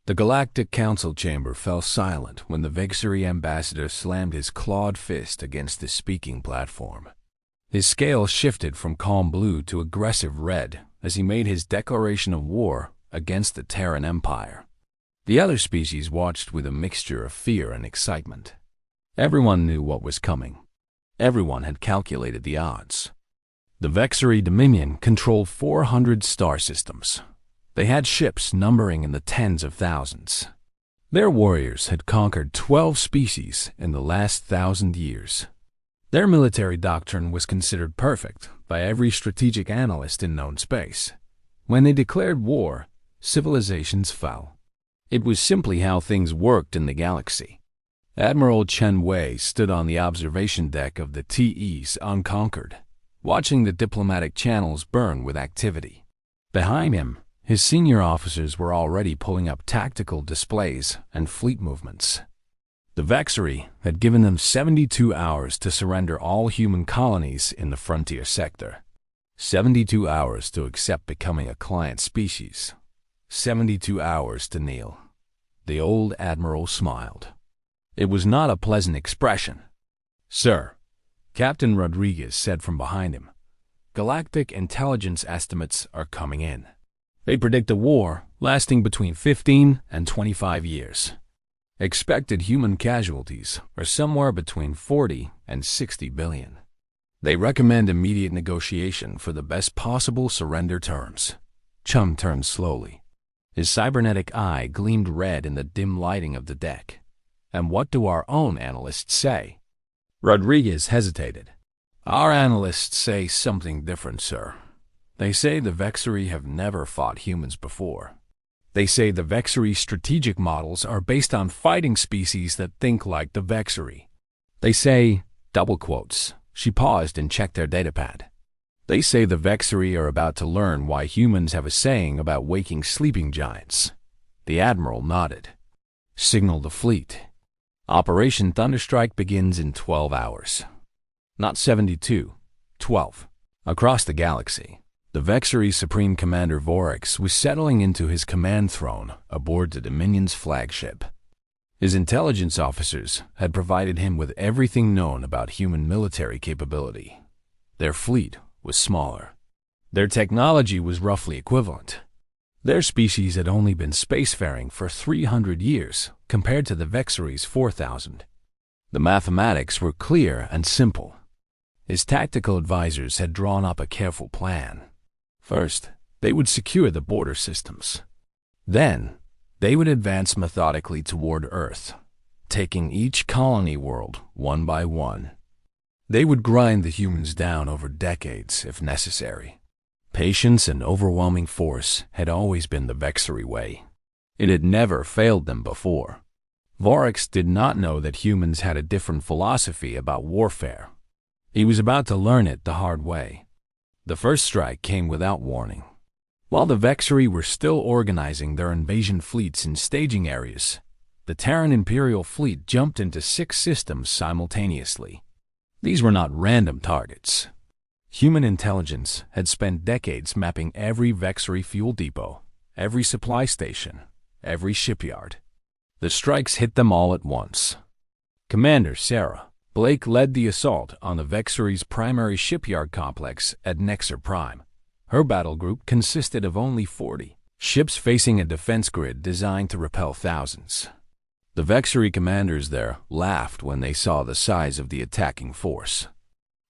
The Galactic Council chamber fell silent when the Vexury ambassador slammed his clawed fist against the speaking platform. His scale shifted from calm blue to aggressive red as he made his declaration of war against the Terran Empire. The other species watched with a mixture of fear and excitement. Everyone knew what was coming. Everyone had calculated the odds. The Vexury Dominion controlled 400 star systems. They had ships numbering in the tens of thousands. Their warriors had conquered 12 species in the last 1,000 years. Their military doctrine was considered perfect by every strategic analyst in known space. When they declared war, civilizations fell. It was simply how things worked in the galaxy. Admiral Chen Wei stood on the observation deck of the TE's Unconquered, watching the diplomatic channels burn with activity. Behind him, his senior officers were already pulling up tactical displays and fleet movements. The Vexury had given them 72 hours to surrender all human colonies in the frontier sector. 72 hours to accept becoming a client species. 72 hours to kneel. The old admiral smiled. It was not a pleasant expression. "Sir," Captain Rodriguez said from behind him, "galactic intelligence estimates are coming in. They predict a war lasting between 15 and 25 years. Expected human casualties are somewhere between 40 and 60 billion. They recommend immediate negotiation for the best possible surrender terms." Chum turned slowly. His cybernetic eye gleamed red in the dim lighting of the deck. "And what do our own analysts say?" Rodriguez hesitated. "Our analysts say something different, sir. They say the Vexury have never fought humans before. They say the Vexury strategic models are based on fighting species that think like the Vexury. They say," double quotes, she paused and checked their datapad. "They say the Vexury are about to learn why humans have a saying about waking sleeping giants." The Admiral nodded. "Signal the fleet. Operation Thunderstrike begins in 12 hours. Not 72, 12. Across the galaxy, the Vexury Supreme Commander Orcs was settling into his command throne aboard the Dominion's flagship. His intelligence officers had provided him with everything known about human military capability. Their fleet was smaller. Their technology was roughly equivalent. Their species had only been spacefaring for 300 years compared to the Vexury's 4,000. The mathematics were clear and simple. His tactical advisors had drawn up a careful plan. First, they would secure the border systems. Then, they would advance methodically toward Earth, taking each colony world one by one. They would grind the humans down over decades if necessary. Patience and overwhelming force had always been the Vexury way. It had never failed them before. Vorix did not know that humans had a different philosophy about warfare. He was about to learn it the hard way. The first strike came without warning. While the Vexury were still organizing their invasion fleets in staging areas, the Terran Imperial fleet jumped into 6 systems simultaneously. These were not random targets. Human intelligence had spent decades mapping every Vexury fuel depot, every supply station, every shipyard. The strikes hit them all at once. Commander Sarah Blake led the assault on the Vexury's primary shipyard complex at Nexer Prime. Her battle group consisted of only 40 ships facing a defense grid designed to repel thousands. The Vexury commanders there laughed when they saw the size of the attacking force.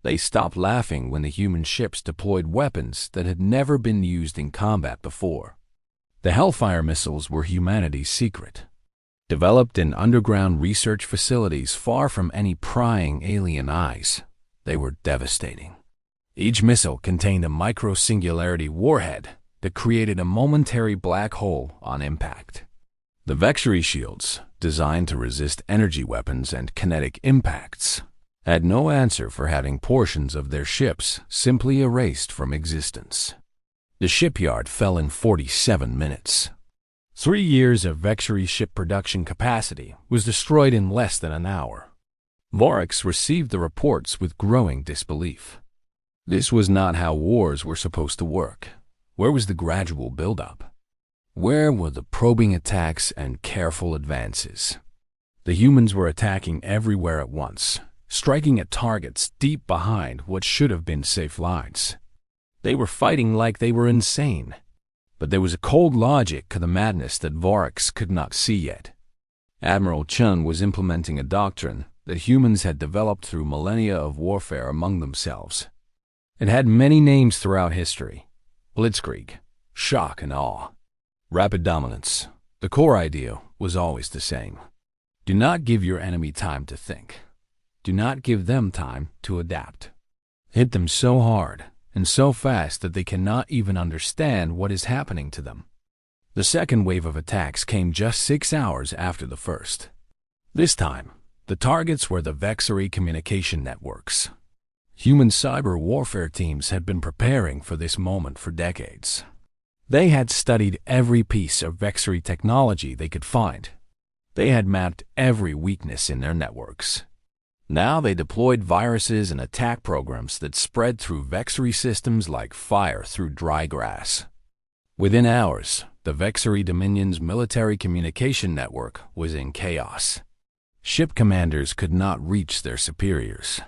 They stopped laughing when the human ships deployed weapons that had never been used in combat before. The Hellfire missiles were humanity's secret. Developed in underground research facilities far from any prying alien eyes, they were devastating. Each missile contained a micro-singularity warhead that created a momentary black hole on impact. The Vexury shields, designed to resist energy weapons and kinetic impacts, had no answer for having portions of their ships simply erased from existence. The shipyard fell in 47 minutes. 3 years of Vexury ship production capacity was destroyed in less than an hour. Vorix received the reports with growing disbelief. This was not how wars were supposed to work. Where was the gradual buildup? Where were the probing attacks and careful advances? The humans were attacking everywhere at once, striking at targets deep behind what should have been safe lines. They were fighting like they were insane, but there was a cold logic to the madness that Orcs could not see yet. Admiral Chun was implementing a doctrine that humans had developed through millennia of warfare among themselves. It had many names throughout history: blitzkrieg, shock and awe, rapid dominance. The core idea was always the same. Do not give your enemy time to think. Do not give them time to adapt. Hit them so hard and so fast that they cannot even understand what is happening to them. The second wave of attacks came just 6 hours after the first. This time, the targets were the Vexery communication networks. Human cyber warfare teams had been preparing for this moment for decades. They had studied every piece of Vexery technology they could find. They had mapped every weakness in their networks. Now they deployed viruses and attack programs that spread through Vexery systems like fire through dry grass. Within hours, the Vexery Dominion's military communication network was in chaos. Ship commanders could not reach their superiors.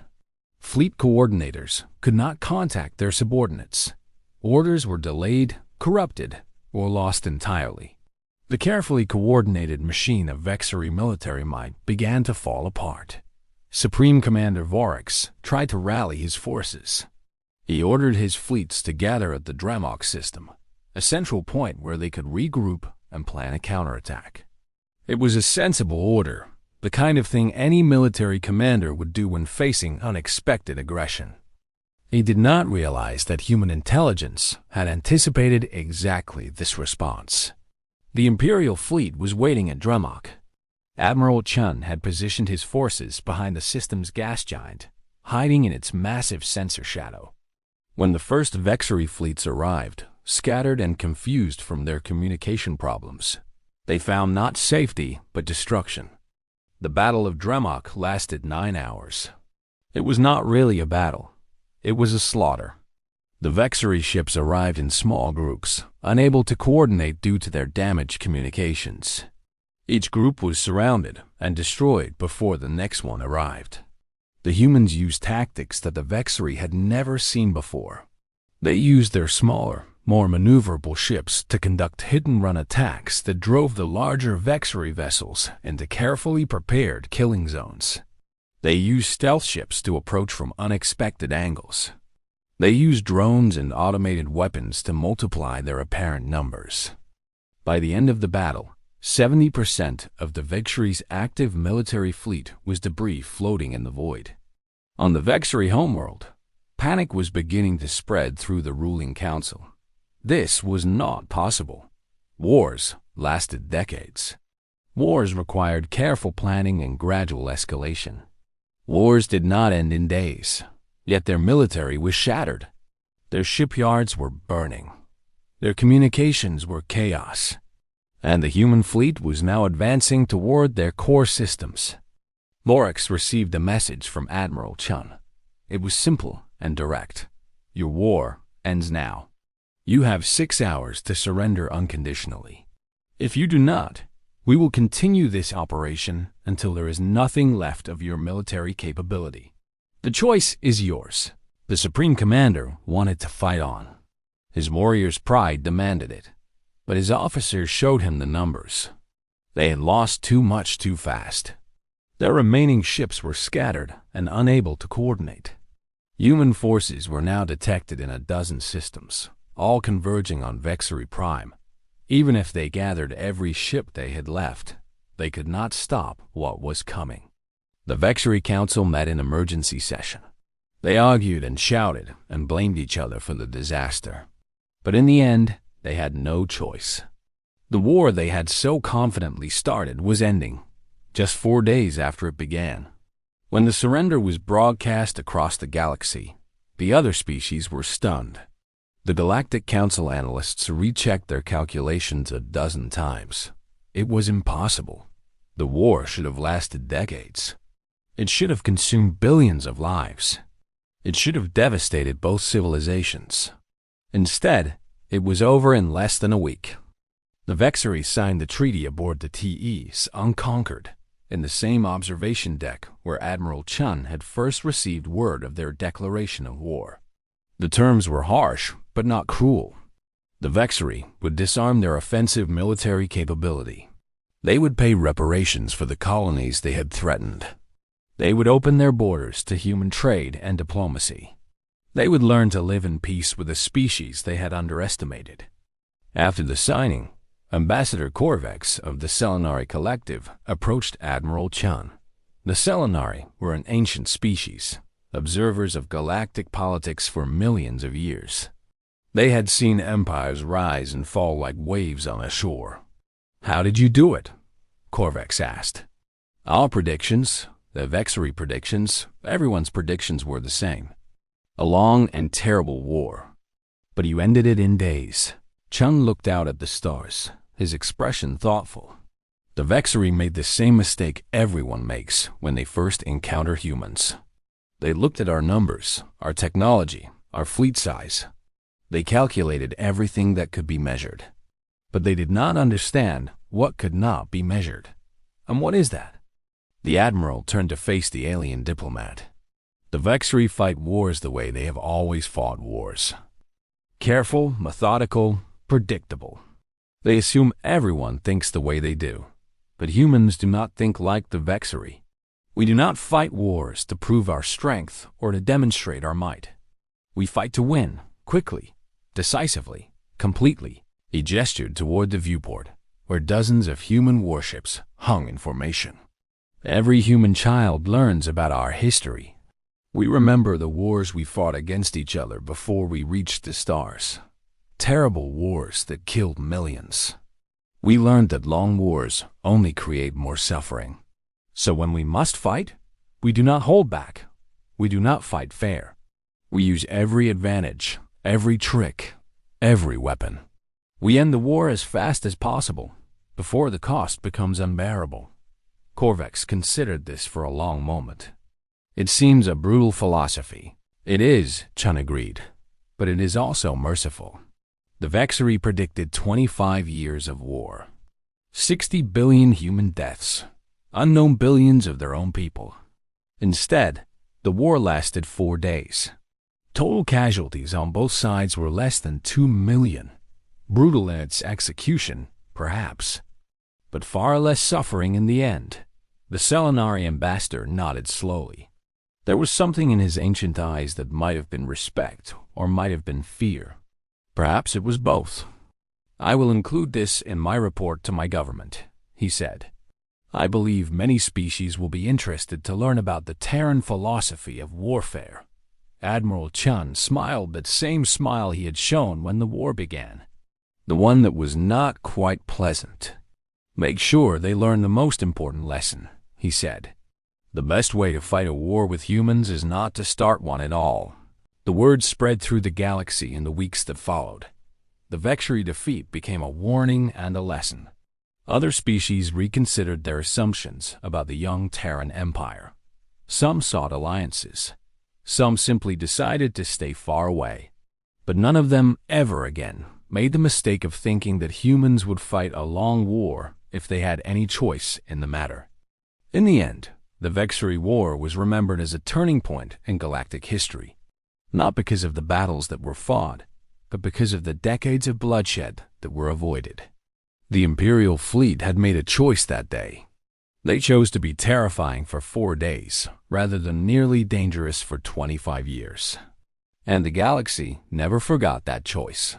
Fleet coordinators could not contact their subordinates. Orders were delayed, corrupted, or lost entirely. The carefully coordinated machine of Vexery military might began to fall apart. Supreme Commander Orcs tried to rally his forces. He ordered his fleets to gather at the Dremok system, a central point where they could regroup and plan a counterattack. It was a sensible order, the kind of thing any military commander would do when facing unexpected aggression. He did not realize that human intelligence had anticipated exactly this response. The Imperial fleet was waiting at Dremok. Admiral Chun had positioned his forces behind the system's gas giant, hiding in its massive sensor shadow. When the first Vexery fleets arrived, scattered and confused from their communication problems, they found not safety but destruction. The Battle of Dremok lasted 9 hours. It was not really a battle. It was a slaughter. The Vexery ships arrived in small groups, unable to coordinate due to their damaged communications. Each group was surrounded and destroyed before the next one arrived. The humans used tactics that the Vexery had never seen before. They used their smaller, more maneuverable ships to conduct hit-and-run attacks that drove the larger Vexery vessels into carefully prepared killing zones. They used stealth ships to approach from unexpected angles. They used drones and automated weapons to multiply their apparent numbers. By the end of the battle, 70% of the Vexery's active military fleet was debris floating in the void. On the Vexery homeworld, panic was beginning to spread through the ruling council. This was not possible. Wars lasted decades. Wars required careful planning and gradual escalation. Wars did not end in days, yet their military was shattered. Their shipyards were burning. Their communications were chaos. And the human fleet was now advancing toward their core systems. Orcs received a message from Admiral Chun. It was simple and direct. Your war ends now. You have 6 hours to surrender unconditionally. If you do not, we will continue this operation until there is nothing left of your military capability. The choice is yours. The Supreme Commander wanted to fight on. His warrior's pride demanded it. But his officers showed him the numbers. They had lost too much too fast. Their remaining ships were scattered and unable to coordinate. Human forces were now detected in a dozen systems, all converging on Vexery Prime. Even if they gathered every ship they had left, they could not stop what was coming. The Vexery Council met in emergency session. They argued and shouted and blamed each other for the disaster. But in the end, they had no choice. The war they had so confidently started was ending, just 4 days after it began. When the surrender was broadcast across the galaxy, the other species were stunned. The Galactic Council analysts rechecked their calculations a dozen times. It was impossible. The war should have lasted decades. It should have consumed billions of lives. It should have devastated both civilizations. Instead, it was over in less than a week. The Vexery signed the treaty aboard the TE's Unconquered, in the same observation deck where Admiral Chun had first received word of their declaration of war. The terms were harsh, but not cruel. The Vexery would disarm their offensive military capability. They would pay reparations for the colonies they had threatened. They would open their borders to human trade and diplomacy. They would learn to live in peace with a species they had underestimated. After the signing, Ambassador Corvex of the Selenari Collective approached Admiral Chun. The Selenari were an ancient species, observers of galactic politics for millions of years. They had seen empires rise and fall like waves on a shore. "How did you do it?" Corvex asked. "Our predictions, the Vexery predictions, everyone's predictions were the same. A long and terrible war. But you ended it in days." Chun looked out at the stars, his expression thoughtful. The Vexery made the same mistake everyone makes when they first encounter humans. They looked at our numbers, our technology, our fleet size. They calculated everything that could be measured. But they did not understand what could not be measured. And what is that? The Admiral turned to face the alien diplomat. The Vexery fight wars the way they have always fought wars. Careful, methodical, predictable. They assume everyone thinks the way they do. But humans do not think like the Vexery. We do not fight wars to prove our strength or to demonstrate our might. We fight to win, quickly, decisively, completely. He gestured toward the viewport, where dozens of human warships hung in formation. Every human child learns about our history. We remember the wars we fought against each other before we reached the stars. Terrible wars that killed millions. We learned that long wars only create more suffering. So when we must fight, we do not hold back. We do not fight fair. We use every advantage, every trick, every weapon. We end the war as fast as possible, before the cost becomes unbearable. Corvex considered this for a long moment. It seems a brutal philosophy. It is, Chun agreed, but it is also merciful. The Vexery predicted 25 years of war. 60 billion human deaths, unknown billions of their own people. Instead, the war lasted 4 days. Total casualties on both sides were less than 2 million. Brutal in its execution, perhaps, but far less suffering in the end. The Selenari ambassador nodded slowly. There was something in his ancient eyes that might have been respect or might have been fear. Perhaps it was both. "I will include this in my report to my government," he said. "I believe many species will be interested to learn about the Terran philosophy of warfare." Admiral Chun smiled that same smile he had shown when the war began. The one that was not quite pleasant. "Make sure they learn the most important lesson," he said. "The best way to fight a war with humans is not to start one at all." The word spread through the galaxy in the weeks that followed. The Vexery defeat became a warning and a lesson. Other species reconsidered their assumptions about the young Terran Empire. Some sought alliances. Some simply decided to stay far away. But none of them ever again made the mistake of thinking that humans would fight a long war if they had any choice in the matter. In the end, the Vexery War was remembered as a turning point in galactic history. Not because of the battles that were fought, but because of the decades of bloodshed that were avoided. The Imperial fleet had made a choice that day. They chose to be terrifying for 4 days, rather than nearly dangerous for 25 years. And the galaxy never forgot that choice.